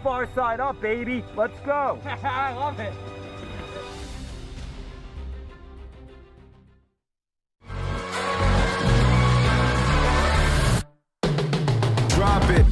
far side up, baby. Let's go. I love it. Drop it.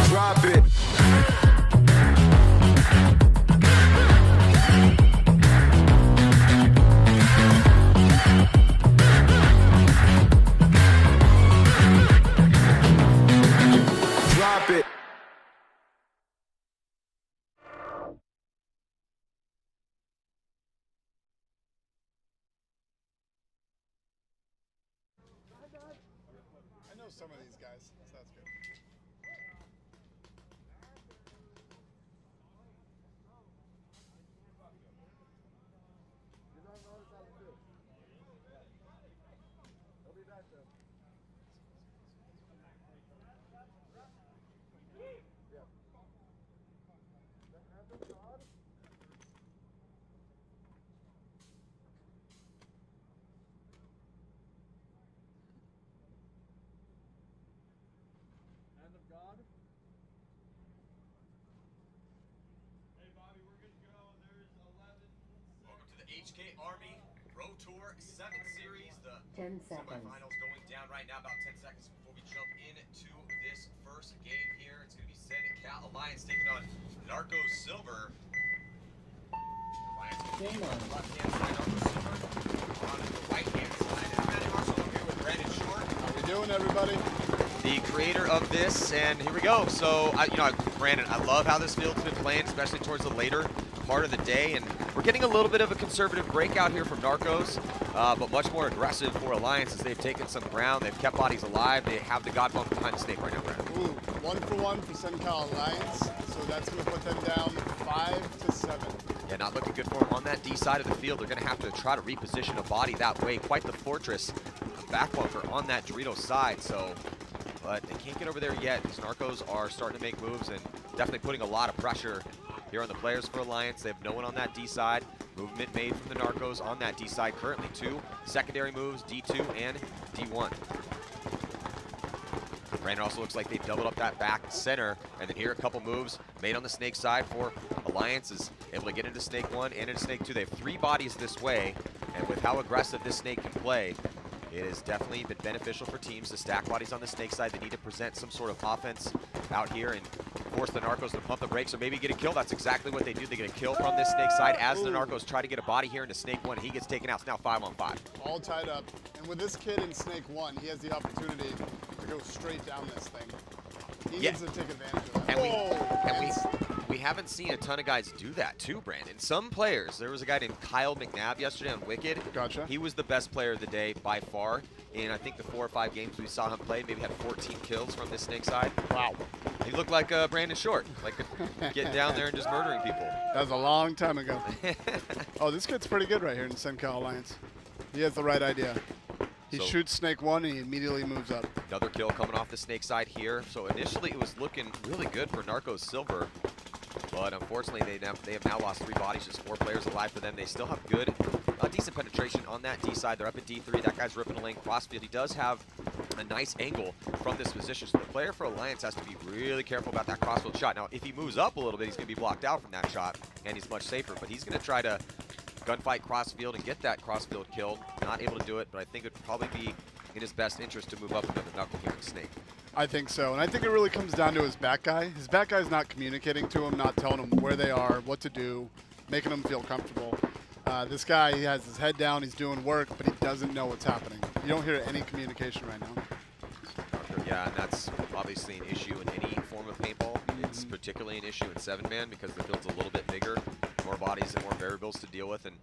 Drop it. Drop it. I know some of these guys, so that's good. Hand of God. Hey Bobby, we're good to go. There's 11. Welcome to the HK Army Pro Tour 7 Series. The 10 seconds. semifinals going down right now, about 10 seconds before we jump into this first game here. It's going to be Sen Cal Alliance taking on Narcos Silver. Alliance going to be on the left-hand side, Narcos Silver on the right-hand side. And Matt Marshall over here with Brandon Short. How we doing, everybody? The creator of this, and here we go. So, Brandon, I love how this field's been playing, especially towards the later part of the day, and we're getting a little bit of a conservative breakout here from Narcos, but much more aggressive for Alliance as they've taken some ground. They've kept bodies alive. They have the God bump behind the snake right now, Brandon. Ooh, 1-for-1 for SenCal Alliance, so that's going to put them down 5-7. Yeah, not looking good for them on that D side of the field. They're going to have to try to reposition a body that way. Quite the fortress back bunker on that Dorito side, so... But they can't get over there yet. These Narcos are starting to make moves and definitely putting a lot of pressure here on the players for Alliance. They have no one on that D side. Movement made from the Narcos on that D side. Currently 2 secondary moves, D2 and D1. Brandon also looks like they doubled up that back center. And then here a couple moves made on the snake side for Alliance is able to get into snake 1 and into snake 2. They have 3 bodies this way. And with how aggressive this snake can play, it has definitely been beneficial for teams to stack bodies on the snake side. They need to present some sort of offense out here and force the Narcos to pump the brakes or maybe get a kill. That's exactly what they do. They get a kill from this snake side as the Narcos try to get a body here into snake 1. He gets taken out. It's now 5-on-5. All tied up. And with this kid in snake 1, he has the opportunity to go straight down this thing. He needs to take advantage of that. And we haven't seen a ton of guys do that too, Brandon. Some players, there was a guy named Kyle McNabb yesterday on Wicked. Gotcha. He was the best player of the day by far. In I think the 4 or 5 games we saw him play, maybe had 14 kills from this snake side. Wow. He looked like Brandon Short, like getting down there and just murdering people. That was a long time ago. Oh, this kid's pretty good right here in SenCal Alliance. He has the right idea. He shoots snake 1 and he immediately moves up. Another kill coming off the snake side here. So initially it was looking really good for Narcos Silver, but unfortunately they have now lost 3 bodies, just 4 players alive for them. They still have good, decent penetration on that D side. They're up at D3. That guy's ripping a lane crossfield. He does have a nice angle from this position, so the player for Alliance has to be really careful about that crossfield shot. Now, if he moves up a little bit, he's going to be blocked out from that shot, and he's much safer, but he's going to try to gunfight crossfield and get that crossfield killed. Not able to do it, but I think it would probably be in his best interest to move up another knuckle here with Snake. I think so, and I think it really comes down to his back guy. His back guy's not communicating to him, not telling him where they are, what to do, making him feel comfortable. This guy, he has his head down, he's doing work, but he doesn't know what's happening. You don't hear any communication right now. Yeah, and that's obviously an issue in any form of paintball. It's particularly an issue in 7-man because the field's a little bit bigger, more bodies and more variables to deal with, and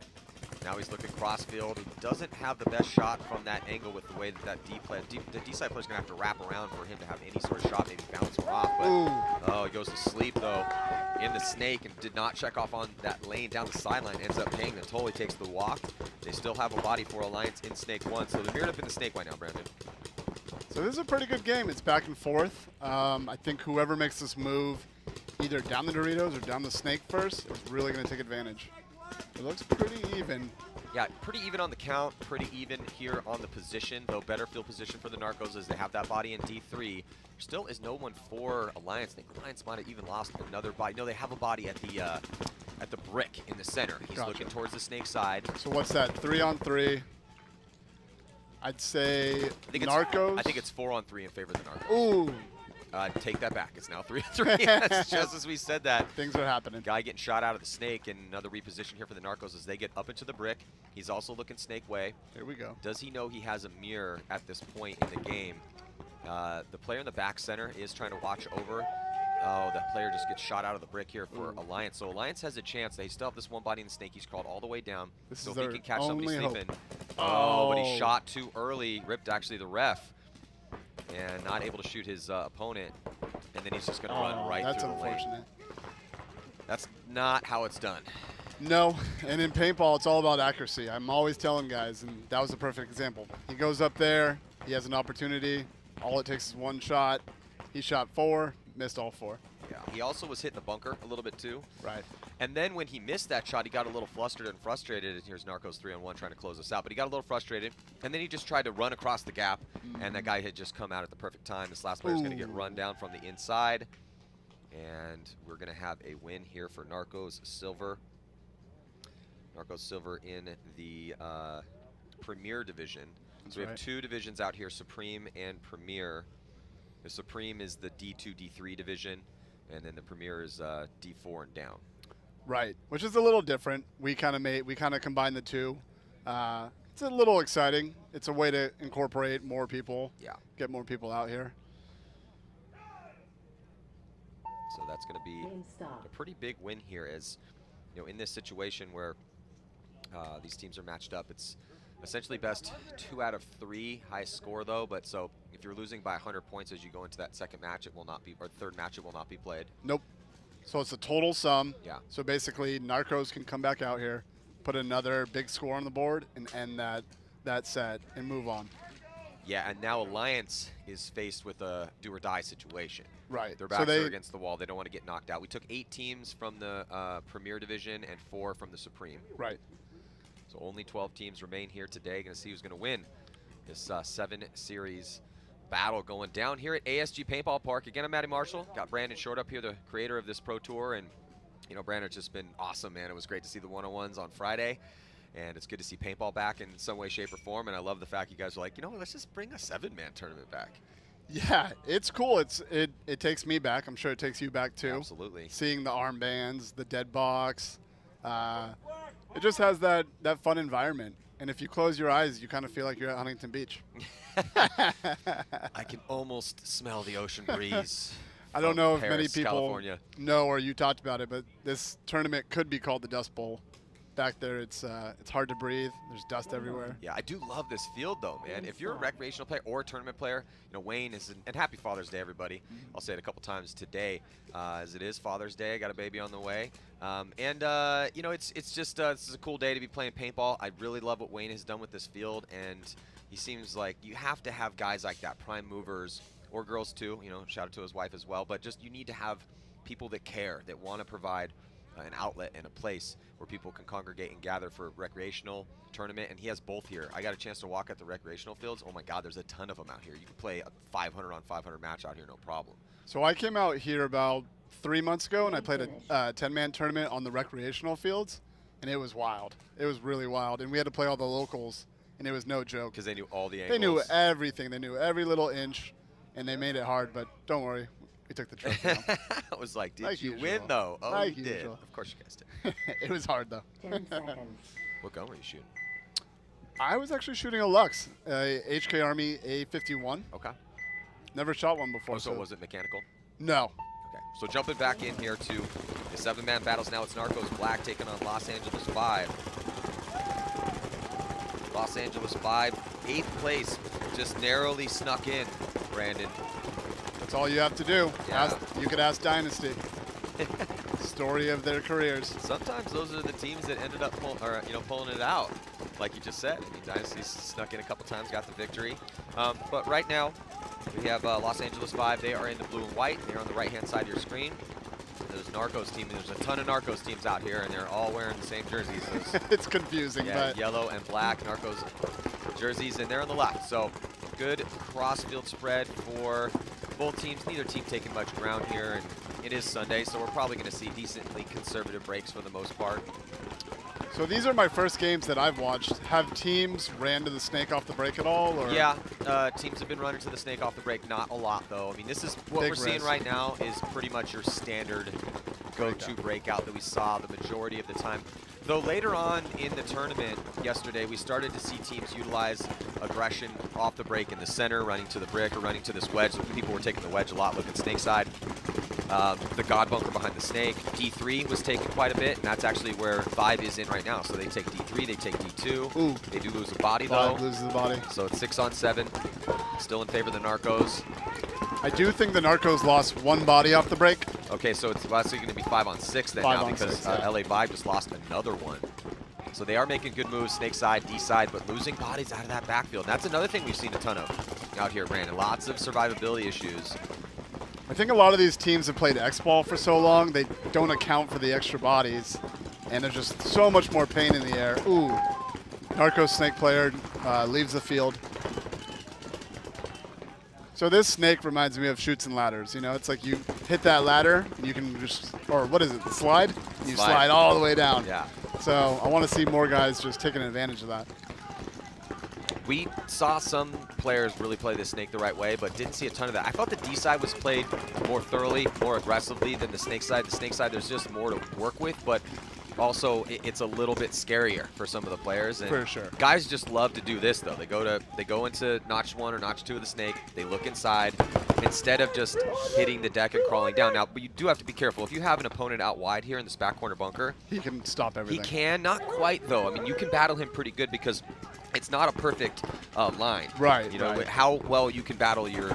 now he's looking crossfield. He doesn't have the best shot from that angle with the way that the D-side player's gonna have to wrap around for him to have any sort of shot, maybe bounce him off. But, oh, he goes to sleep though. in the snake and did not check off on that lane down the sideline. Ends up paying the toll. He takes the walk. They still have a body for Alliance in snake 1. So they're mirrored up in the snake right now, Brandon. So this is a pretty good game. It's back and forth. I think whoever makes this move either down the Doritos or down the snake first is really going to take advantage. It looks pretty even. Yeah, pretty even on the count, pretty even here on the position, though better field position for the Narcos as they have that body in D3. Still is no one for Alliance. I think Alliance might have even lost another body. No, they have a body at the brick in the center. He's looking towards the snake side. So what's that, 3-on-3? I'd say Narcos? I think it's 4-on-3 in favor of the Narcos. Ooh. Take that back. It's now 3-on-3. Yes, just as we said that. Things are happening. Guy getting shot out of the snake, and another reposition here for the Narcos as they get up into the brick. He's also looking snake way. Here we go. Does he know he has a mirror at this point in the game? The player in the back center is trying to watch over. Oh, that player just gets shot out of the brick here for Alliance. So Alliance has a chance. They still have this one body in the snake. He's crawled all the way down. So if he can catch somebody sleeping. Oh, but he shot too early. Ripped actually the ref. And not able to shoot his opponent. And then he's just going to run right through the lane. That's unfortunate. That's not how it's done. No, and in paintball, it's all about accuracy. I'm always telling guys, and that was a perfect example. He goes up there. He has an opportunity. All it takes is one shot. He shot 4, missed all 4. Yeah, he also was hitting the bunker a little bit too. Right. And then when he missed that shot, he got a little flustered and frustrated. And here's Narcos 3-on-1 trying to close us out. But he got a little frustrated. And then he just tried to run across the gap. And that guy had just come out at the perfect time. This last player is going to get run down from the inside. And we're going to have a win here for Narcos Silver. Narcos Silver in the Premier division. So we have 2 divisions out here, Supreme and Premier. The Supreme is the D2, D3 division. And then the Premier is D4 and down. Right, which is a little different. We kind of combined the 2. It's a little exciting. It's a way to incorporate more people. Yeah. Get more people out here. So that's going to be a pretty big win here, as you know, in this situation where these teams are matched up. It's essentially best 2 out of 3, highest score though. But so if you're losing by 100 points as you go into that second match, it will not be, or third match, it will not be played. Nope. So it's a total sum. Yeah. So basically, Narcos can come back out here, put another big score on the board, and end that set and move on. Yeah, and now Alliance is faced with a do-or-die situation. Right. Their backs are against the wall. They don't want to get knocked out. We took 8 teams from the Premier Division and 4 from the Supreme. Right. So only 12 teams remain here today. Going to see who's going to win this 7-series battle going down here at ASG Paintball Park. Again, I'm Matty Marshall. Got Brandon Short up here, the creator of this Pro Tour. And, you know, Brandon's just been awesome, man. It was great to see the one-on-ones on Friday. And it's good to see paintball back in some way, shape, or form. And I love the fact you guys are like, you know, let's just bring a 7-man tournament back. Yeah, it's cool. It takes me back. I'm sure it takes you back too. Absolutely. Seeing the armbands, the dead box. It just has that fun environment. And if you close your eyes, you kind of feel like you're at Huntington Beach. I can almost smell the ocean breeze. I don't know if Paris, many people California. know or you talked about it, but this tournament could be called the Dust Bowl. Back there, it's hard to breathe. There's dust everywhere. Yeah, I do love this field, though, man. If you're a recreational player or a tournament player, you know, Wayne is, and happy Father's Day, everybody. I'll say it a couple times today, as it is Father's Day. I got a baby on the way. You know, it's just, this is a cool day to be playing paintball. I really love what Wayne has done with this field, and he seems like you have to have guys like that, prime movers, or girls too, you know, shout out to his wife as well, but just you need to have people that care, that want to provide an outlet and a place where people can congregate and gather for recreational tournament, and he has both here. I got a chance to walk at the recreational fields. Oh my God, there's a ton of them out here. You can play a 500 on 500 match out here, no problem. So I came out here about 3 months ago, and I played a 10-man tournament on the recreational fields, and it was wild. It was really wild, and we had to play all the locals, and it was no joke. Because they knew all the angles. They knew everything. They knew every little inch, and they made it hard, but don't worry. We took the trophy home. I was like, did like you usual. win, though? Oh, like you did. usual. Of course you guys did. It was hard, though. 10 seconds. What gun were you shooting? I was actually shooting a Lux, HK Army A51. Okay. Never shot one before. Oh, so was it mechanical? No. Okay. So jumping back in here to the 7-man battles now. It's Narcos Black taking on Los Angeles 5. Los Angeles 5, 8th place. Just narrowly snuck in, Brandon. That's all you have to do. Yeah. You could ask Dynasty. story of their careers. Sometimes those are the teams that ended up pulling it out, like you just said. I mean, Dynasty's snuck in a couple times, got the victory. But right now, we have Los Angeles 5. They are in the blue and white. They're on the right-hand side of your screen. There's Narcos team. There's a ton of Narcos teams out here, and they're all wearing the same jerseys. It's confusing, yeah, but yellow and black Narcos jerseys, and they're on the left. So good cross-field spread for both teams. Neither team taking much ground here, and it is Sunday, so we're probably going to see decently conservative breaks for the most part. So these are my first games that I've watched. Have teams ran to the snake off the break at all? Or? Yeah, teams have been running to the snake off the break. Not a lot, though. I mean, this is what we're seeing right now is pretty much your standard go-to breakout that we saw the majority of the time. Though later on in the tournament yesterday, we started to see teams utilize aggression off the break in the center, running to the brick or running to this wedge. People were taking the wedge a lot, looking snake side. The God bunker behind the snake. D3 was taken quite a bit, and that's actually where 5 is in right now. So they take D3, they take D2. Ooh. They do lose a body, though. 5 loses the body. So it's 6 on 7. Still in favor of the Narcos. I do think the Narcos lost 1 body off the break. Okay, so it's actually going to be 5 on 6 then 5 now on because 6, yeah. LA Vibe just lost another one. So they are making good moves, snake side, D side, but losing bodies out of that backfield. That's another thing we've seen a ton of out here at Brandon. Lots of survivability issues. I think a lot of these teams have played X-Ball for so long, they don't account for the extra bodies, and there's just so much more pain in the air. Ooh, Narcos snake player leaves the field. So this snake reminds me of Chutes and Ladders. You know, it's like you hit that ladder, and you can just, or what is it, the slide? You slide all the way down. Yeah. So I want to see more guys just taking advantage of that. We saw some players really play the snake the right way, but didn't see a ton of that. I thought the D side was played more thoroughly, more aggressively than the snake side. The snake side, there's just more to work with, but also it's a little bit scarier for some of the players. And for sure. Guys just love to do this, though. They go into notch 1 or notch 2 of the snake. They look inside instead of just hitting the deck and crawling down. Now, but you do have to be careful. If you have an opponent out wide here in this back corner bunker, he can stop everything. He can, not quite though. I mean, you can battle him pretty good because it's not a perfect line. Right. You know right. how well you can battle your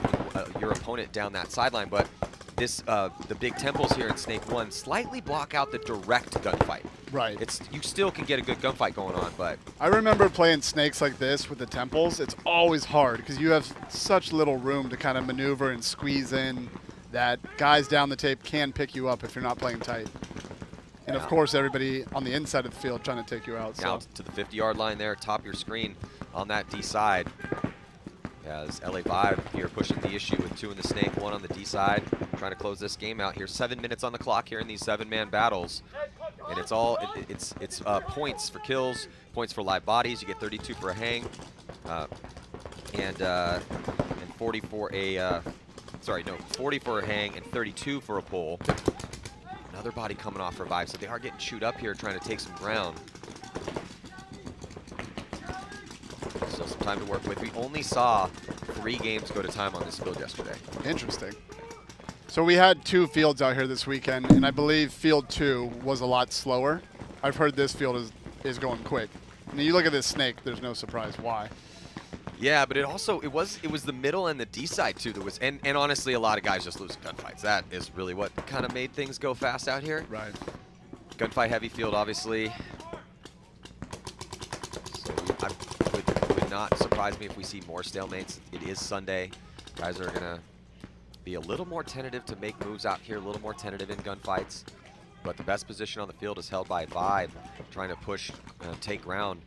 opponent down that sideline, but this the big temples here in Snake 1 slightly block out the direct gunfight. Right. You still can get a good gunfight going on, but I remember playing snakes like this with the temples. It's always hard because you have such little room to kind of maneuver and squeeze in that guys down the tape can pick you up if you're not playing tight. And of course, everybody on the inside of the field trying to take you out. Now to the 50-yard line there, top of your screen on that D side. As LA Vibe here pushing the issue with 2 in the snake, 1 on the D side, trying to close this game out here. 7 minutes on the clock here in these 7-man battles, and it's all it's points for kills, points for live bodies. You get 32 for a hang, and 40 for a 40 for a hang and 32 for a pull. Another body coming off Revive, so they are getting chewed up here trying to take some ground. Still some time to work with. We only saw 3 games go to time on this field yesterday. Interesting. So we had 2 fields out here this weekend, and I believe field 2 was a lot slower. I've heard this field is going quick. And you look at this snake, there's no surprise why. Yeah, but it was the middle and the D side too that was, and honestly, a lot of guys just losing gunfights. That is really what kind of made things go fast out here. Right. Gunfight heavy field, obviously. So it would not surprise me if we see more stalemates. It is Sunday. Guys are gonna be a little more tentative to make moves out here, a little more tentative in gunfights. But the best position on the field is held by Vibe, trying to push, take ground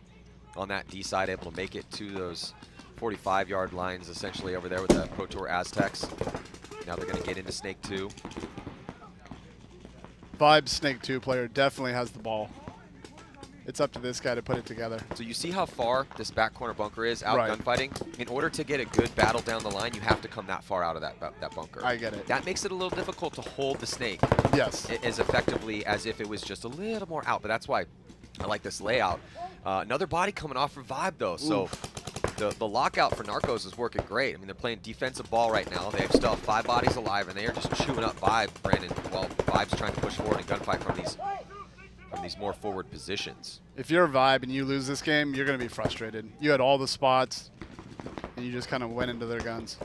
on that D side, able to make it to those 45-yard lines essentially over there with the Pro Tour Aztecs. Now they're going to get into Snake 2. Vibe's Snake 2 player definitely has the ball. It's up to this guy to put it together. So you see how far this back corner bunker is out right. gunfighting? In order to get a good battle down the line, you have to come that far out of that bunker. I get it. That makes it a little difficult to hold the snake yes. as effectively as if it was just a little more out. But that's why I like this layout. Another body coming off for Vibe, though. So the lockout for Narcos is working great. I mean, they're playing defensive ball right now. They still have 5 bodies alive, and they are just chewing up Vibe, Brandon, while Vibe's trying to push forward and gunfight from these more forward positions. If you're a Vibe and you lose this game, you're going to be frustrated. You had all the spots, and you just kind of went into their guns.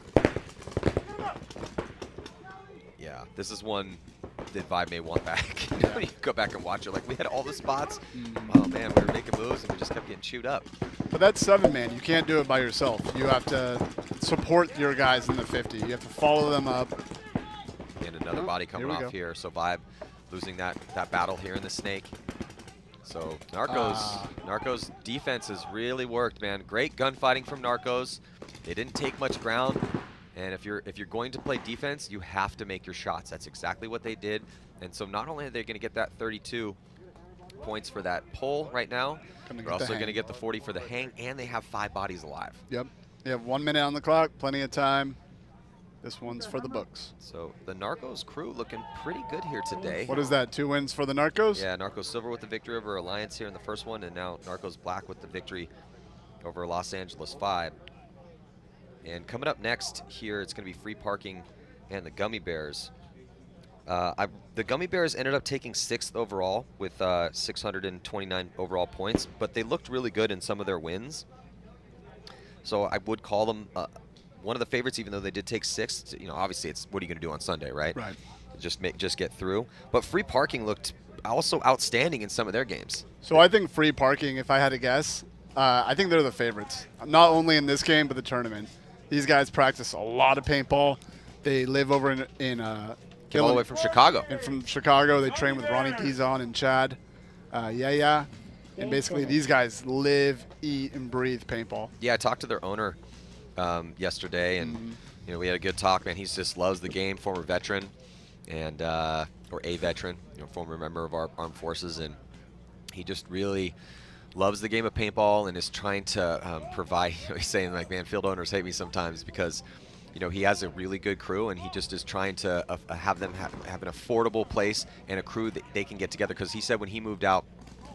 Yeah, this is one that Vibe may want back. You go back and watch it. Like, we had all the spots. Oh, man, we were making moves, and we just kept getting chewed up. But that's 7-man. You can't do it by yourself. You have to support your guys in the 50. You have to follow them up. And another body coming off here. So Vibe losing that battle here in the Snake. So Narcos defense has really worked, man. Great gunfighting from Narcos. They didn't take much ground. And if you're going to play defense, you have to make your shots. That's exactly what they did. And so not only are they going to get that 32 points for that pull right now, they're also going to get the 40 for the hang, and they have 5 bodies alive. Yep. They have 1 minute on the clock, plenty of time. This one's for the books. So the Narcos crew looking pretty good here today. What is that, 2 wins for the Narcos? Yeah, Narcos Silver with the victory over Alliance here in the first one, and now Narcos Black with the victory over Los Angeles 5. And coming up next here, it's going to be Free Parking and the Gummy Bears. The Gummy Bears ended up taking 6th overall with 629 overall points, but they looked really good in some of their wins. So I would call them one of the favorites, even though they did take 6th. You know, obviously, it's what are you going to do on Sunday, right? Right. Just get through. But Free Parking looked also outstanding in some of their games. So I think Free Parking, if I had to guess, I think they're the favorites. Not only in this game, but the tournament. These guys practice a lot of paintball. They live over in Came all the way from Chicago. And from Chicago, they train with Ronnie Dizon and Chad. Yeah. And basically, these guys live, eat, and breathe paintball. Yeah, I talked to their owner yesterday, and you know, we had a good talk. Man, he just loves the game. Former veteran, and or a veteran, you know, former member of our armed forces, and he just really loves the game of paintball and is trying to provide. You know, he's saying, like, man, field owners hate me sometimes because, you know, he has a really good crew, and he just is trying to have them have an affordable place and a crew that they can get together. Because he said when he moved out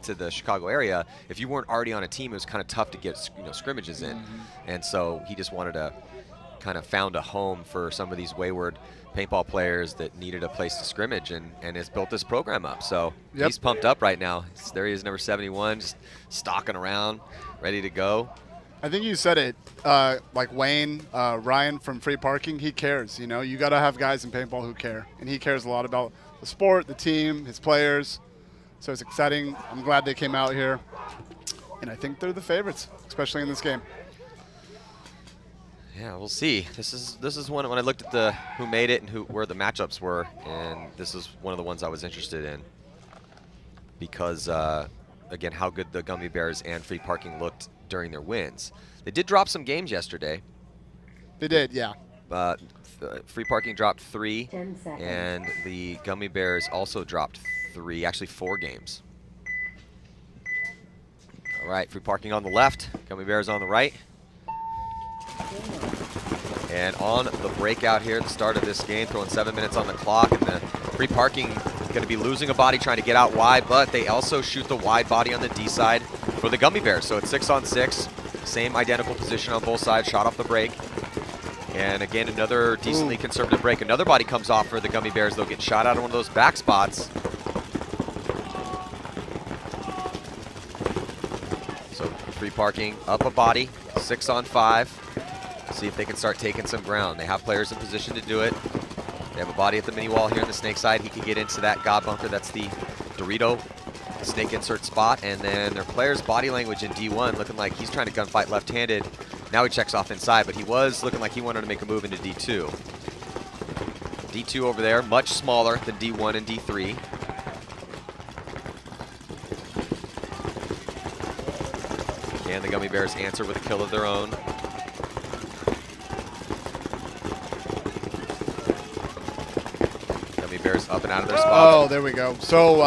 to the Chicago area, if you weren't already on a team, it was kind of tough to get, you know, scrimmages in. And so he just wanted to kind of found a home for some of these wayward paintball players that needed a place to scrimmage, and has built this program up. So he's pumped up right now. There he is, number 71, just stalking around, ready to go. I think you said it, like Wayne, Ryan from Free Parking, he cares. You know, you got to have guys in paintball who care. And he cares a lot about the sport, the team, his players. So it's exciting. I'm glad they came out here. And I think they're the favorites, especially in this game. Yeah, we'll see. This is one when I looked at who made it and where the matchups were, and this is one of the ones I was interested in because again, how good the Gummy Bears and Free Parking looked during their wins. They did drop some games yesterday. They did, yeah. Free Parking dropped 3, and the Gummy Bears also dropped 3, actually 4 games. All right, Free Parking on the left, Gummy Bears on the right. And on the breakout here at the start of this game, throwing 7 minutes on the clock, and the Free Parking going to be losing a body trying to get out wide, but they also shoot the wide body on the D side for the Gummy Bears. So it's 6-on-6, same identical position on both sides, shot off the break. And again, another decently conservative break. Another body comes off for the Gummy Bears. They'll get shot out of one of those back spots. So Free Parking up a body, 6-on-5. See if they can start taking some ground. They have players in position to do it. They have a body at the mini wall here on the snake side. He can get into that God bunker. That's the Dorito snake insert spot. And then their player's body language in D1 looking like he's trying to gunfight left-handed. Now he checks off inside, but he was looking like he wanted to make a move into D2. D2 over there, much smaller than D1 and D3. Can the Gummy Bears answer with a kill of their own? Bears up and out of their spot. Oh, there we go. So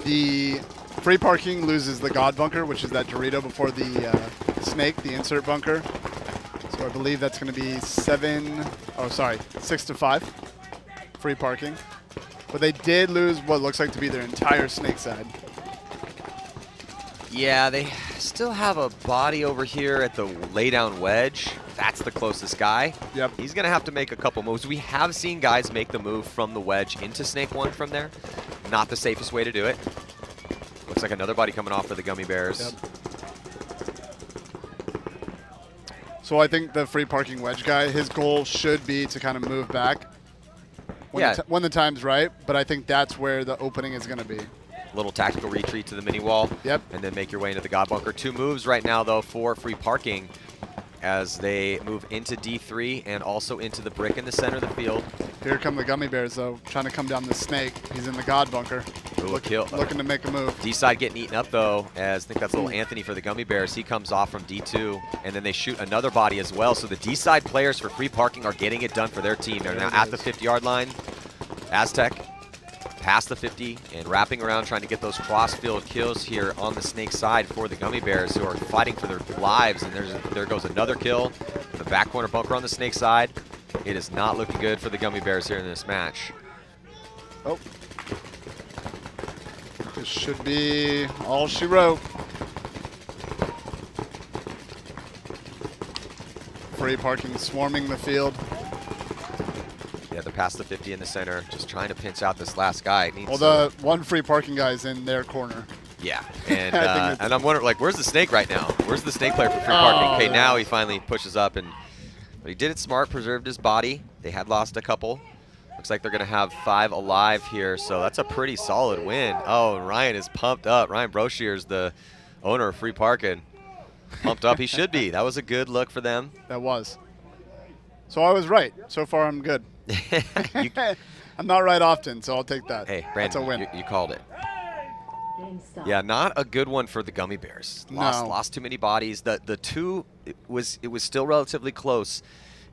the Free Parking loses the God bunker, which is that Dorito before the snake, the insert bunker. So I believe that's going to be 6-5, Free Parking. But they did lose what looks like to be their entire snake side. Yeah, they still have a body over here at the laydown wedge. That's the closest guy. Yep. He's going to have to make a couple moves. We have seen guys make the move from the wedge into Snake 1 from there. Not the safest way to do it. Looks like another body coming off for the Gummy Bears. Yep. So I think the Free Parking wedge guy, his goal should be to kind of move back when the time's right. But I think that's where the opening is going to be. Little tactical retreat to the mini wall. Yep. And then make your way into the God Bunker. 2 moves right now, though, for free parking as they move into D3 and also into the brick in the center of the field. Here come the Gummy Bears, though, trying to come down the snake. He's in the God Bunker. Looking to make a move. D-side getting eaten up, though, as I think that's little Anthony for the Gummy Bears. He comes off from D2, and then they shoot another body as well. So the D-side players for free parking are getting it done for their team. They're now at the 50-yard line. Aztec past the 50 and wrapping around trying to get those cross-field kills here on the snake side for the Gummy Bears, who are fighting for their lives. And there goes another kill in the back corner bunker on the snake side. It is not looking good for the Gummy Bears here in this match. Oh. This should be all she wrote. Free parking swarming the field. Yeah, they're past the 50 in the center, just trying to pinch out this last guy. Well, the one free parking guy is in their corner. Yeah, and and I'm wondering, like, where's the snake right now? Where's the snake player for free parking? Okay, now he finally pushes up, but he did it smart, preserved his body. They had lost a couple. Looks like they're going to have 5 alive here, so that's a pretty solid win. Oh, Ryan is pumped up. Ryan Brochier's the owner of free parking. Pumped up he should be. That was a good look for them. That was. So I was right. So far, I'm good. I'm not right often, so I'll take that. Hey, Brandon, that's a win. You called it. Yeah, not a good one for the Gummy Bears. Lost too many bodies. The two, it was still relatively close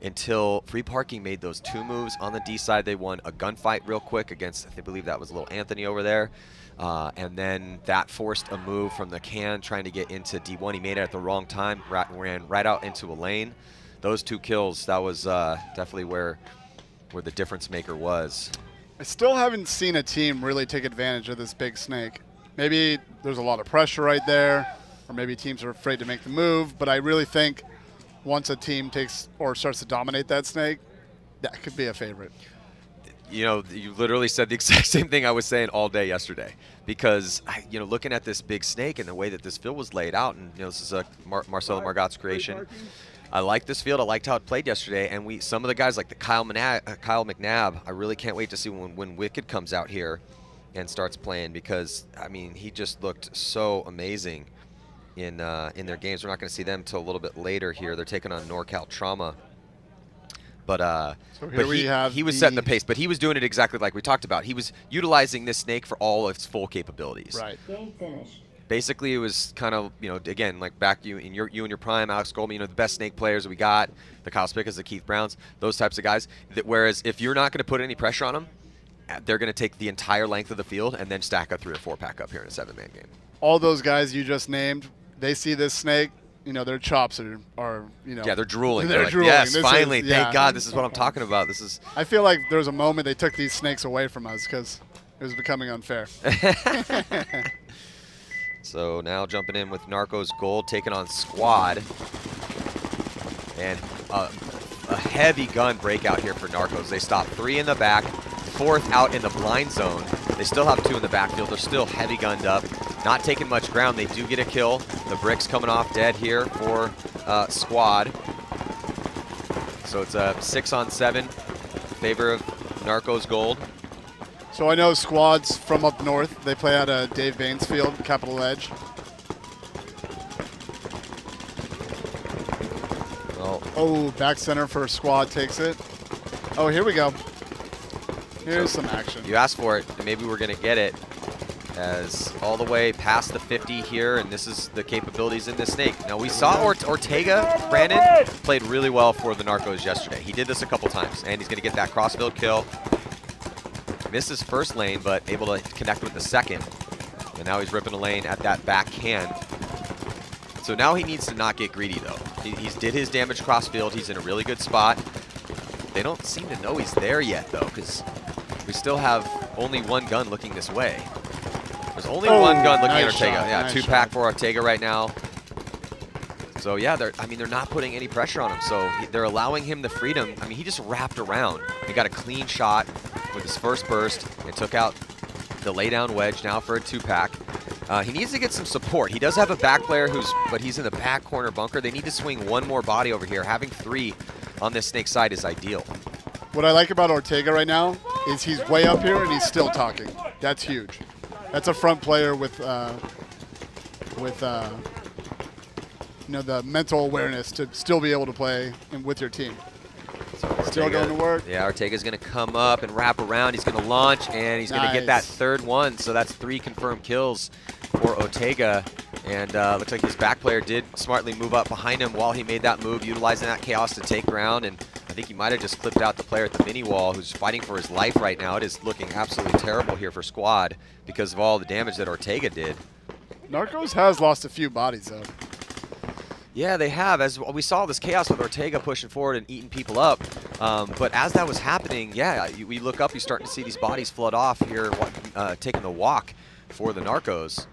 until free parking made those 2 moves on the D side. They won a gunfight real quick against, I believe that was little Anthony over there. And then that forced a move from the can trying to get into D1. He made it at the wrong time, ran right out into a lane. Those 2 kills, that was definitely where the difference maker was. I still haven't seen a team really take advantage of this big snake. Maybe there's a lot of pressure right there, or maybe teams are afraid to make the move, but I really think once a team takes or starts to dominate that snake, that could be a favorite. You know, you literally said the exact same thing I was saying all day yesterday, because, you know, looking at this big snake and the way that this field was laid out, and, you know, this is a Marcelo Margot's creation. I like this field. I liked how it played yesterday, and some of the guys like the Kyle McNabb, I really can't wait to see when Wicked comes out here and starts playing, because, I mean, he just looked so amazing in their games. We're not going to see them until a little bit later here. They're taking on NorCal Trauma. But he was setting the pace, but he was doing it exactly like we talked about. He was utilizing this snake for all of its full capabilities. Right. Game finished. Basically, it was kind of, you know, again, like back you in your prime, Alex Goldman, you know, the best snake players we got, the Kyle Spickas, the Keith Browns, those types of guys. Whereas if you're not going to put any pressure on them, they're going to take the entire length of the field and then stack a 3 or 4 pack up here in a 7-man game. All those guys you just named, they see this snake, you know, their chops are you know. Yeah, they're drooling. They're like, drooling. yes, This finally, is, thank God, this is what I'm talking about. This is. I feel like there was a moment they took these snakes away from us because it was becoming unfair. So now jumping in with Narcos Gold, taking on Squad. And a heavy gun breakout here for Narcos. They stop 3 in the back, 4th out in the blind zone. They still have 2 in the backfield. They're still heavy gunned up. Not taking much ground. They do get a kill. The bricks coming off dead here for Squad. So it's a 6-on-7 favor of Narcos Gold. So I know Squad's from up north. They play at Dave Baines Field, Capitol Edge. Well, oh, back center for Squad takes it. Oh, here we go. Here's some action. You asked for it, and maybe we're going to get it. As all the way past the 50 here, and this is the capabilities in this snake. Now we saw Ortega, Brandon, played really well for the Narcos yesterday. He did this a couple times, and he's going to get that crossfield kill. Missed his first lane, but able to connect with the second. And now he's ripping a lane at that backhand. So now he needs to not get greedy, though. He's did his damage crossfield. He's in a really good spot. They don't seem to know he's there yet, though, because we still have only 1 gun looking this way. There's only 1 gun looking at Ortega. Shot, yeah, nice 2-pack for Ortega right now. So yeah, they're not putting any pressure on him. So they're allowing him the freedom. I mean, he just wrapped around. He got a clean shot with his first burst and took out the laydown wedge now for a 2-pack. He needs to get some support. He does have a back player but he's in the back corner bunker. They need to swing 1 more body over here. Having 3 on this snake side is ideal. What I like about Ortega right now is he's way up here and he's still talking. That's huge. That's a front player with the mental awareness to still be able to play with your team. Still going to work. Yeah, Ortega's going to come up and wrap around. He's going to launch, and he's going to get that third one. So that's 3 confirmed kills for Ortega. And looks like his back player did smartly move up behind him while he made that move, utilizing that chaos to take ground. And I think he might have just clipped out the player at the mini wall who's fighting for his life right now. It is looking absolutely terrible here for Squad because of all the damage that Ortega did. Narcos has lost a few bodies, though. Yeah, they have. As we saw this chaos with Ortega pushing forward and eating people up. But as that was happening, yeah, we look up, you're starting to see these bodies flood off here, taking the walk for the Narcos.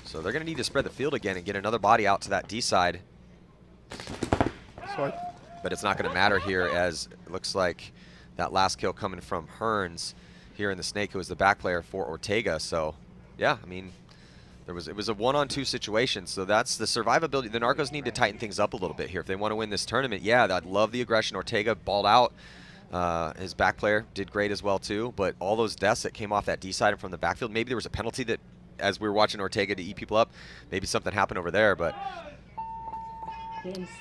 So they're going to need to spread the field again and get another body out to that D side. But it's not going to matter here, as it looks like that last kill coming from Hearns here in the Snake, who was the back player for Ortega. So, yeah, I mean, it was a 1-on-2 situation. So that's the survivability. The Narcos need to tighten things up a little bit here if they want to win this tournament. Yeah, I'd love the aggression. Ortega balled out. His back player did great as well, too. But all those deaths that came off that D side and from the backfield, maybe there was a penalty that, as we were watching Ortega to eat people up, maybe something happened over there. But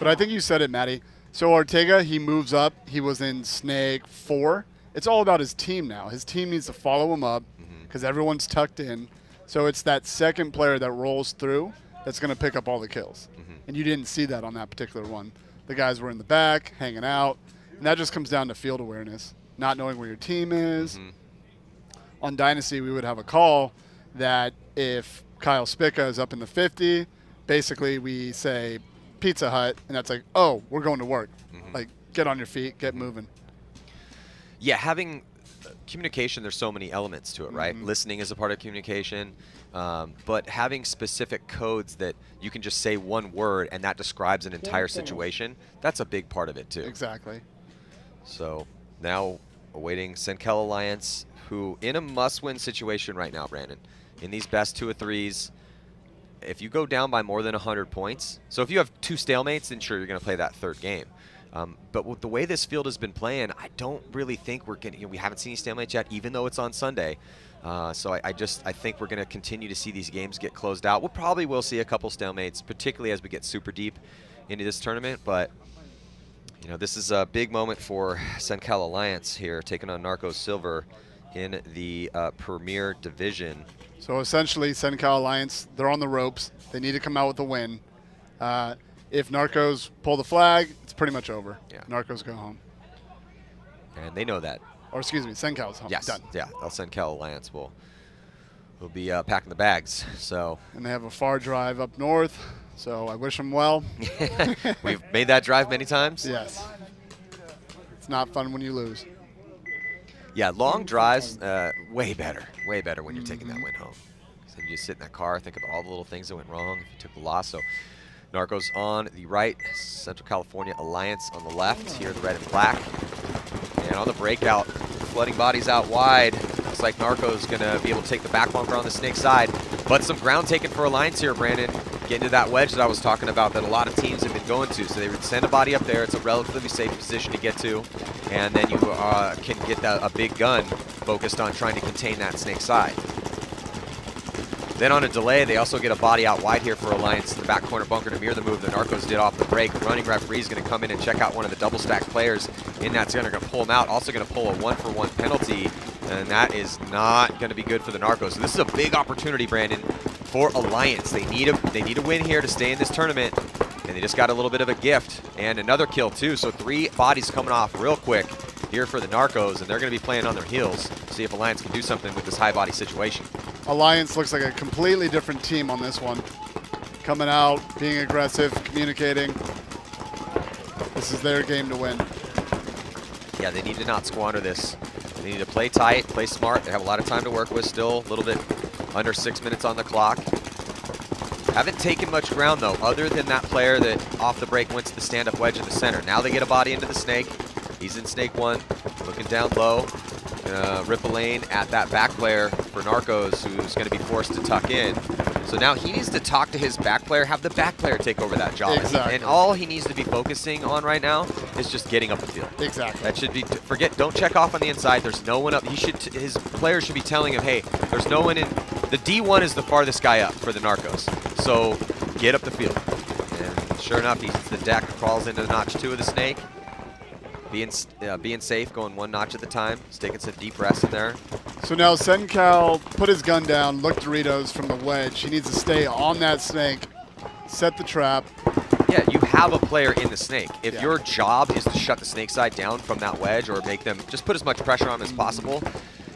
I think you said it, Maddie. So Ortega, he moves up. He was in Snake 4. It's all about his team now. His team needs to follow him up because everyone's tucked in. So it's that second player that rolls through that's going to pick up all the kills. And you didn't see that on that particular one. The guys were in the back, hanging out. And that just comes down to field awareness, not knowing where your team is. On Dynasty, we would have a call that if Kyle Spica is up in the 50, basically we say Pizza Hut, and that's like, oh, we're going to work. Like, get on your feet, get moving. Yeah, having communication, there's so many elements to it, right? Listening is a part of communication, but having specific codes that you can just say one word and that describes an entire situation, that's a big part of it too. Exactly. So now awaiting Senkel Alliance, who in a must-win situation right now, Brandon, in these best 2 of 3s, if you go down by more than 100 points, so if you have 2 stalemates, then sure, you're going to play that third game. But with the way this field has been playing, I don't really think we're going to, we haven't seen any stalemates yet, even though it's on Sunday. So I think we're going to continue to see these games get closed out. We'll probably will see a couple stalemates, particularly as we get super deep into this tournament. But, you know, this is a big moment for Senkel Alliance here, taking on Narcos Silver in the Premier Division. So essentially, Senkel Alliance, they're on the ropes. They need to come out with a win. If Narcos pull the flag, it's pretty much over. Yeah. Narcos go home. And they know that. Or excuse me, Senkel's home. Yes. Done. Yeah, Senkel Alliance will be packing the bags. So. And they have a far drive up north, so I wish them well. We've made that drive many times. Yes. It's not fun when you lose. Yeah, long drives, way better when you're taking that win home. So you just sit in that car, think about all the little things that went wrong if you took the loss. So Narcos on the right, Central California Alliance on the left, here the red and black. And on the breakout, flooding bodies out wide. Looks like Narcos going to be able to take the back bunker on the Snake side. But some ground taken for Alliance here, Brandon. Getting to that wedge that I was talking about that a lot of teams have been going to. So they would send a body up there. It's a relatively safe position to get to. And then you can get a big gun focused on trying to contain that Snake side. Then on a delay, they also get a body out wide here for Alliance in the back corner bunker to mirror the move the Narcos did off the break. Running referee is going to come in and check out one of the double stack players in that center. Going to pull him out. Also going to pull a 1-for-1 penalty. And that is not going to be good for the Narcos. So this is a big opportunity, Brandon, for Alliance. They need a win here to stay in this tournament. And they just got a little bit of a gift. And another kill, too. So 3 bodies coming off real quick here for the Narcos. And they're going to be playing on their heels. See if Alliance can do something with this high body situation. Alliance looks like a completely different team on this one. Coming out, being aggressive, communicating. This is their game to win. Yeah, they need to not squander this. They need to play tight, play smart. They have a lot of time to work with still, a little bit under 6 minutes on the clock. Haven't taken much ground, though, other than that player that off the break went to the stand-up wedge in the center. Now they get a body into the Snake. He's in Snake 1, looking down low. Rip a lane at that back player for Narcos, who's going to be forced to tuck in. So now he needs to talk to his back player, have the back player take over that job. Exactly. And all he needs to be focusing on right now is just getting up the field. Exactly. That should be, don't check off on the inside. There's no one up. His players should be telling him, hey, there's no one in. The D1 is the farthest guy up for the Narcos. So get up the field. And sure enough, he hits the deck, crawls into notch 2 of the snake. Being safe, going 1 notch at the time. He's taking some deep breaths in there. So now Sencal put his gun down, looked Doritos from the wedge. He needs to stay on that snake, set the trap. Yeah, you have a player in the snake. If Yeah. your job is to shut the snake side down from that wedge or make them, just put as much pressure on them as possible,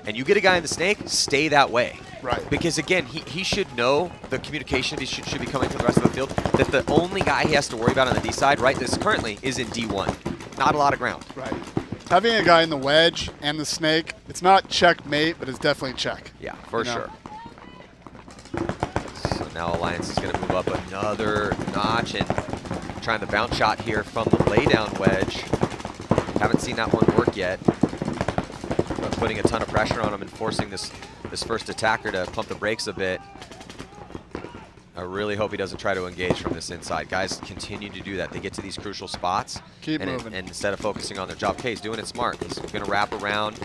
and you get a guy in the snake, stay that way. Right. Because again, he should know the communication should be coming from the rest of the field, that the only guy he has to worry about on the D side, right, this currently is in D1. Not a lot of ground. Right. Having a guy in the wedge and the snake, it's not checkmate, but it's definitely check. Yeah, for You know? sure. So now Alliance is going to move up another notch and trying the bounce shot here from the laydown wedge. Haven't seen that one work yet. But putting a ton of pressure on him and forcing this first attacker to pump the brakes a bit. I really hope he doesn't try to engage from this inside. Guys continue to do that. They get to these crucial spots. Keep moving. And instead of focusing on their job, okay, he's doing it smart. He's going to wrap around.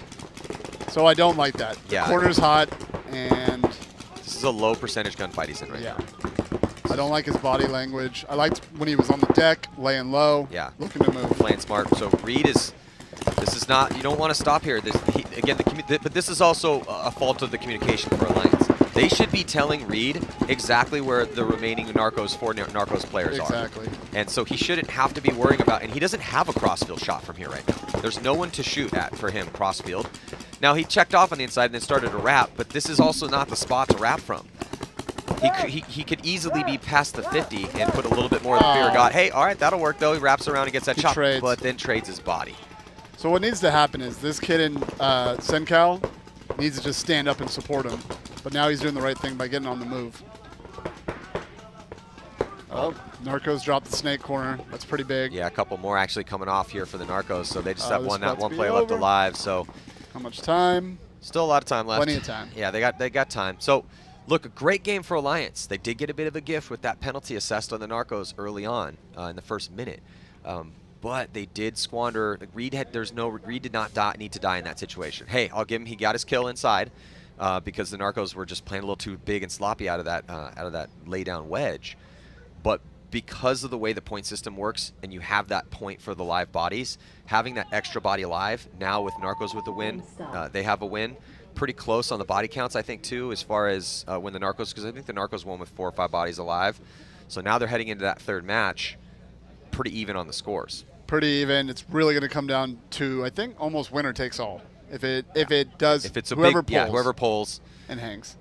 So I don't like that. Yeah. The corner's hot, and This is a low percentage gunfight he's in right now. I don't like his body language. I liked when he was on the deck, laying low, Yeah. looking to move. Playing smart. So Reed is, this is not, you don't want to stop here. But this is also a fault of the communication for Alliance. They should be telling Reed exactly where the remaining four Narcos players are. Exactly. And so he shouldn't have to be worrying about, and he doesn't have a crossfield shot from here right now. There's no one to shoot at for him crossfield. Now he checked off on the inside and then started to wrap, but this is also not the spot to wrap from. He could easily be past the 50 and put a little bit more of the fear of God. Hey, all right, that'll work though. He wraps around and gets that shot, trades. but then trades his body. So what needs to happen is this kid in Sencal needs to just stand up and support him. But now he's doing the right thing by getting on the move. Oh, Narcos dropped the snake corner. That's pretty big. Yeah, a couple more actually coming off here for the Narcos, so they just have this one about to be player left over. alive. So How much time? still a lot of time left. Plenty of time. Yeah, they got time. So look, a great game for Alliance. They did get a bit of a gift with that penalty assessed on the Narcos early on in the first minute. But they did squander. Reed did not need to die in that situation. Hey, I'll give him. He got his kill inside because the Narcos were just playing a little too big and sloppy out of that lay down wedge. But because of the way the point system works, and you have that point for the live bodies, having that extra body alive now with Narcos with the win, they have a win. Pretty close on the body counts, I think, too, as far as when the Narcos, because I think the Narcos won with 4 or 5 bodies alive. So now they're heading into that third match, pretty even on the scores. Pretty even. It's really going to come down to, I think, almost winner takes all. If it does, If it's a whoever big, pulls whoever pulls. and hangs.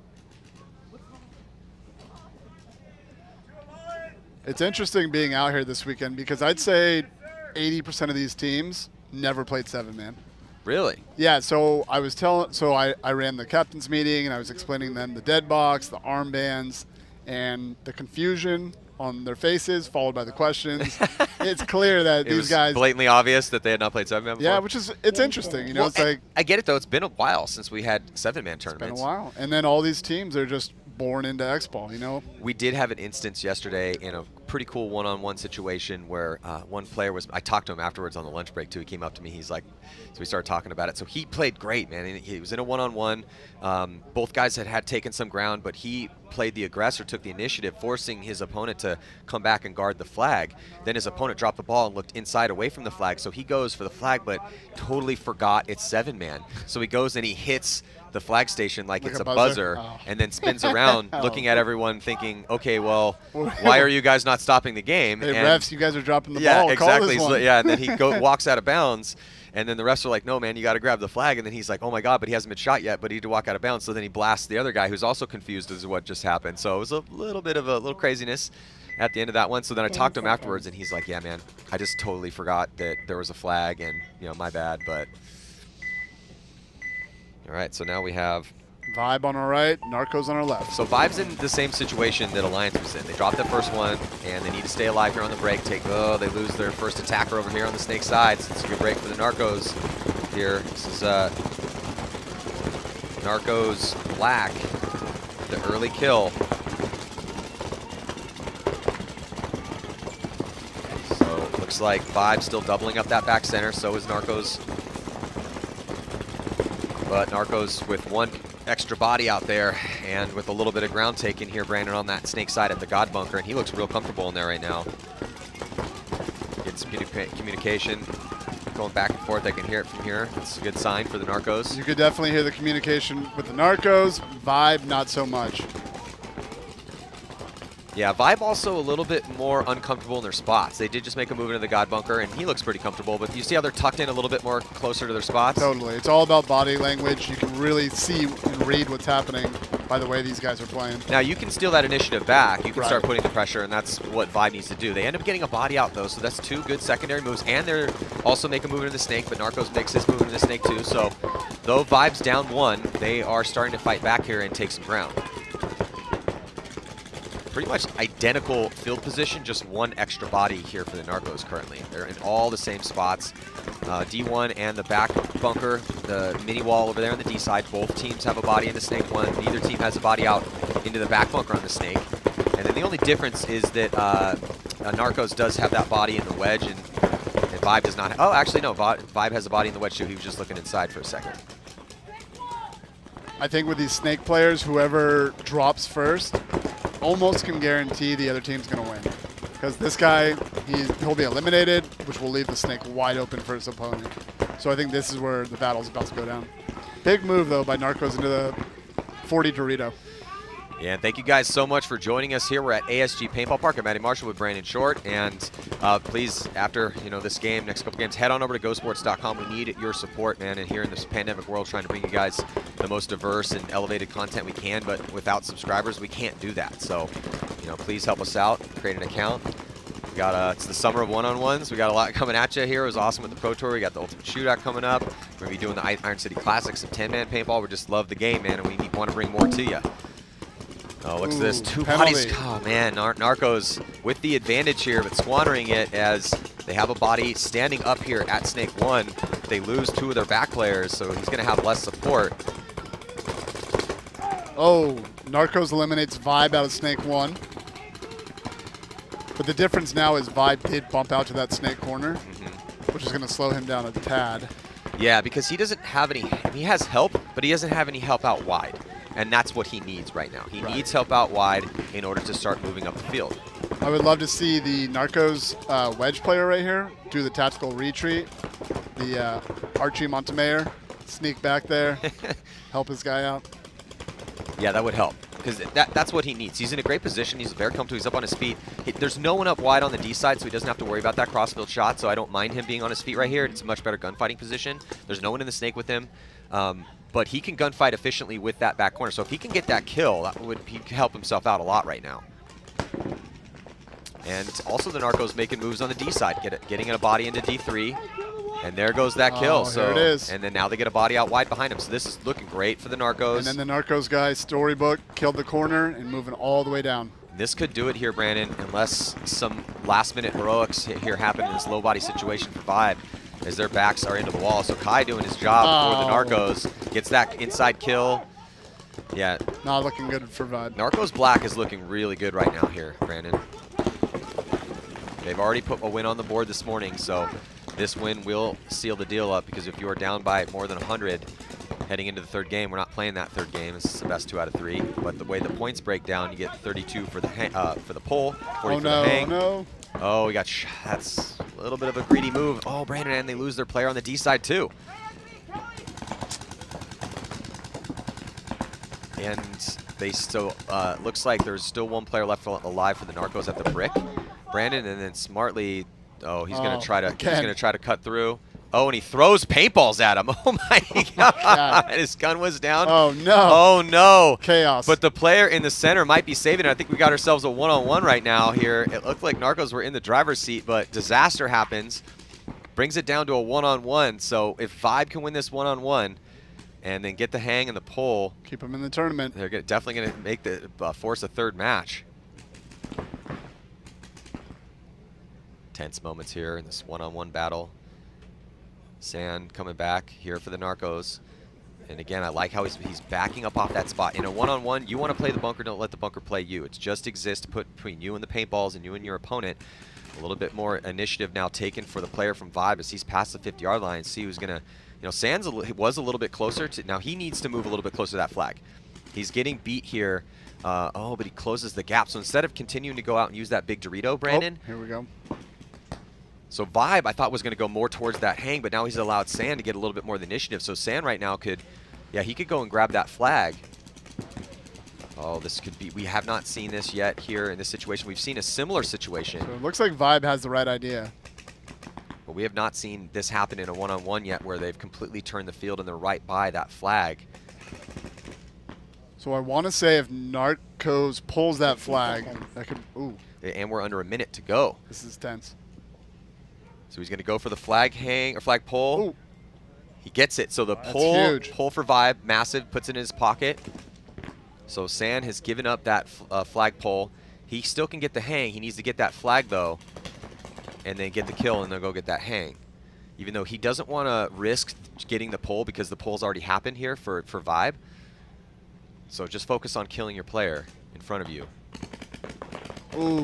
It's interesting being out here this weekend because I'd say 80% of these teams never played 7-man. Really? Yeah, so I ran the captain's meeting and I was explaining them the dead box, the armbands, and the confusion on their faces, followed by the questions. It's clear that these guys blatantly obvious that they had not played 7-man before. Yeah, it's interesting. You know, Well, it's like I get it though. It's been a while since we had 7-man tournaments. it's been a while, and then all these teams are just born into X-Ball. You know, We did have an instance yesterday in a pretty cool one-on-one situation where one player was, I talked to him afterwards on the lunch break too. He came up to me, he's like, so we started talking about it. So he played great, man. He was in a one-on-one. Both guys had taken some ground, but he played the aggressor, took the initiative, forcing his opponent to come back and guard the flag. Then his opponent dropped the ball and looked inside away from the flag. So he goes for the flag, but totally forgot it's 7-man. So he goes and he hits the flag station like it's a buzzer, Oh. and then spins around looking at everyone thinking, okay, well, why are you guys not stopping the game? hey, And refs, you guys are dropping the yeah, ball. exactly. Call this So, one. yeah, and then he walks out of bounds, and then the refs are like, no, man, you got to grab the flag. And then he's like, oh, my God, but he hasn't been shot yet, but he had to walk out of bounds. So then he blasts the other guy who's also confused as to what just happened. So it was a little bit of a little craziness at the end of that one. So then I talked to him afterwards, and he's like, yeah, man, I just totally forgot that there was a flag, and, you know, my bad. But all right, so now we have Vibe on our right, Narcos on our left. So Vibe's in the same situation that Alliance was in. They dropped that first one, and they need to stay alive here on the break. They lose their first attacker over here on the snake side. So it's a good break for the Narcos here. This is Narcos Black, the early kill. Looks like Vibe still doubling up that back center, so is Narcos. But Narcos with one extra body out there and with a little bit of ground taken here, Brandon, on that snake side at the God Bunker, and he looks real comfortable in there right now. Getting some communication going back and forth. I can hear it from here. It's a good sign for the Narcos. You could definitely hear the communication with the Narcos. Vibe, not so much. Yeah, Vibe also a little bit more uncomfortable in their spots. They did just make a move into the God Bunker, and he looks pretty comfortable, but you see how they're tucked in a little bit more closer to their spots? Totally. It's all about body language. You can really see and read what's happening by the way these guys are playing. Now, you can steal that initiative back. You can Right. start putting the pressure, and that's what Vibe needs to do. They end up getting a body out, though, so that's two good secondary moves, and they're also make a move into the snake, but Narcos makes this move into the snake, too. So, though Vibe's down one, they are starting to fight back here and take some ground. Pretty much identical field position, just one extra body here for the Narcos currently. They're in all the same spots. D1 and the back bunker, the mini wall over there on the D side, both teams have a body in the snake one. Neither team has a body out into the back bunker on the snake. And then the only difference is that Narcos does have that body in the wedge, and Vibe does not. Oh, actually, no, Vibe has a body in the wedge too. He was just looking inside for a second. I think with these snake players, whoever drops first almost can guarantee the other team's going to win. Because this guy, he'll be eliminated, which will leave the snake wide open for his opponent. So I think this is where the battle's about to go down. Big move, though, by Narcos into the 40 Dorito. Yeah, and thank you guys so much for joining us here. We're at ASG Paintball Park. I'm Matty Marshall with Brandon Short, and please, after this game, next couple games, head on over to GoSports.com. We need your support, man. And here in this pandemic world, trying to bring you guys the most diverse and elevated content we can, but without subscribers, we can't do that. So, please help us out. Create an account. We got it's the summer of one-on-ones. We got a lot coming at you here. It was awesome with the Pro Tour. We got the Ultimate Shootout coming up. We're gonna be doing the Iron City Classics and 10-man paintball. We just love the game, man, and we want to bring more to you. Oh, look at this. Two bodies. Oh, man. Narcos with the advantage here, but squandering it as they have a body standing up here at Snake 1. They lose two of their back players, so he's going to have less support. Oh, Narcos eliminates Vibe out of Snake 1. But the difference now is Vibe did bump out to that snake corner, which is going to slow him down a tad. Yeah, because he doesn't have any. He has help, but he doesn't have any help out wide. And that's what he needs right now. He needs help out wide in order to start moving up the field. I would love to see the Narcos wedge player right here do the tactical retreat. The Archie Montemayor sneak back there, help his guy out. Yeah, that would help. Because that's what he needs. He's in a great position. He's very comfortable. He's up on his feet. There's no one up wide on the D side, so he doesn't have to worry about that crossfield shot. So I don't mind him being on his feet right here. It's a much better gunfighting position. There's no one in the snake with him. But he can gunfight efficiently with that back corner. So if he can get that kill, he could help himself out a lot right now. And also the Narcos making moves on the D side, getting a body into D3. And there goes that kill. Here it is. And then now they get a body out wide behind him. So this is looking great for the Narcos. And then the Narcos guy, storybook, killed the corner and moving all the way down. This could do it here, Brandon, unless some last-minute heroics here happen in this low-body situation for Vibe, as their backs are into the wall. So Kai doing his job for the Narcos, gets that inside kill. Yeah. Not looking good for Vibe. Narcos Black is looking really good right now here, Brandon. They've already put a win on the board this morning, so this win will seal the deal up, because if you are down by more than 100 heading into the third game, we're not playing that third game. This is the best 2 out of 3. But the way the points break down, you get 32 for the pull, 40 for the hang. Oh, we got that's a little bit of a greedy move. Oh, Brandon, and they lose their player on the D side too. And they still looks like there's still one player left alive for the Narcos at the brick, Brandon, and then smartly, he's gonna try to cut through. Oh, and he throws paintballs at him. Oh my God! His gun was down. Oh no! Oh no! Chaos. But the player in the center might be saving it. I think we got ourselves a one-on-one right now here. It looked like Narcos were in the driver's seat, but disaster happens, brings it down to a one-on-one. So if Vibe can win this one-on-one, and then get the hang and the pull, keep them in the tournament. They're definitely going to make the force a third match. Tense moments here in this one-on-one battle. Sand coming back here for the Narcos. And again, I like how he's backing up off that spot. In a one-on-one, you want to play the bunker, don't let the bunker play you. It's just exists to put between you and the paintballs and you and your opponent. A little bit more initiative now taken for the player from Vibe as he's past the 50-yard line. See who's going to, Sands was a little bit closer to, now he needs to move a little bit closer to that flag. He's getting beat here. But he closes the gap. So instead of continuing to go out and use that big Dorito, Brandon. Oh, here we go. So Vibe, I thought, was going to go more towards that hang, but now he's allowed Sand to get a little bit more of the initiative. So Sand right now could, yeah, he could go and grab that flag. Oh, this could be, we have not seen this yet here in this situation. We've seen a similar situation. So it looks like Vibe has the right idea. But we have not seen this happen in a one-on-one yet where they've completely turned the field and they're right by that flag. So I want to say if Narcos pulls that flag, that could, ooh. And we're under a minute to go. This is tense. So he's going to go for the flag hang or flag pull. Ooh. He gets it. So the That's pull huge. for Vibe, massive, puts it in his pocket. So Sand has given up that flag pull. He still can get the hang. He needs to get that flag, though, and then get the kill, and then go get that hang. Even though he doesn't want to risk getting the pull because the pull's already happened here for Vibe. So just focus on killing your player in front of you. Ooh. Oh,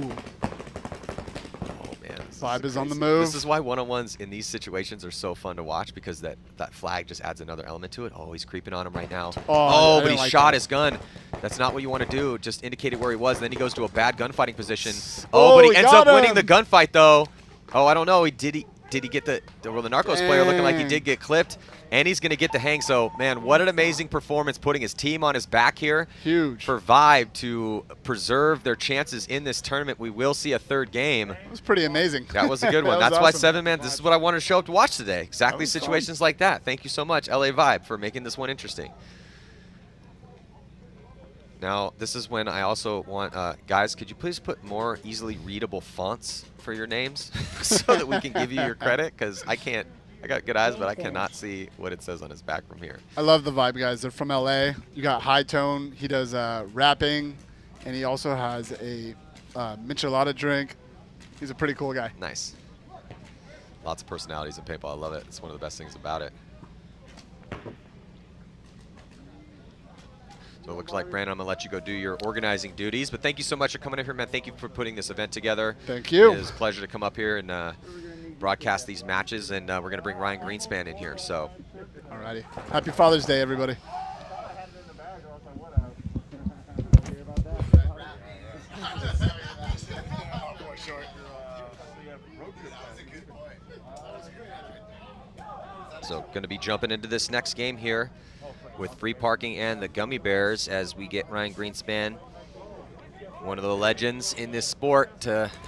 man. Vibe is on the move. This is why one-on-ones in these situations are so fun to watch, because that flag just adds another element to it. Oh, he's creeping on him right now. Oh, but he shot his gun. That's not what you want to do. Just indicated where he was. Then he goes to a bad gunfighting position. Oh, but he ends up winning the gunfight, though. Oh, I don't know. Did he get the Narcos player looking like he did get clipped? And he's going to get the hang. So, man, what an amazing performance, putting his team on his back here. Huge. For Vibe to preserve their chances in this tournament. We will see a third game. It was pretty amazing. That was a good one. That's why 7-man, this is what I wanted to show up to watch today. Exactly situations fun. like that. Thank you so much, LA Vibe, for making this one interesting. Now, this is when I also want, guys, could you please put more easily readable fonts for your names so that we can give you your credit? Because I can't. I got good eyes, but I cannot see what it says on his back from here. I love the Vibe guys. They're from LA. You got High Tone. He does rapping, and he also has a michelada drink. He's a pretty cool guy. Nice. Lots of personalities in paintball. I love it. It's one of the best things about it. So it looks like, Brandon, I'm going to let you go do your organizing duties. But thank you so much for coming in here, man. Thank you for putting this event together. Thank you. It is a pleasure to come up here and broadcast these matches. And we're going to bring Ryan Greenspan in here. So, alrighty. Happy Father's Day, everybody. So going to be jumping into this next game here with free parking and the Gummy Bears as we get Ryan Greenspan, one of the legends in this sport, to help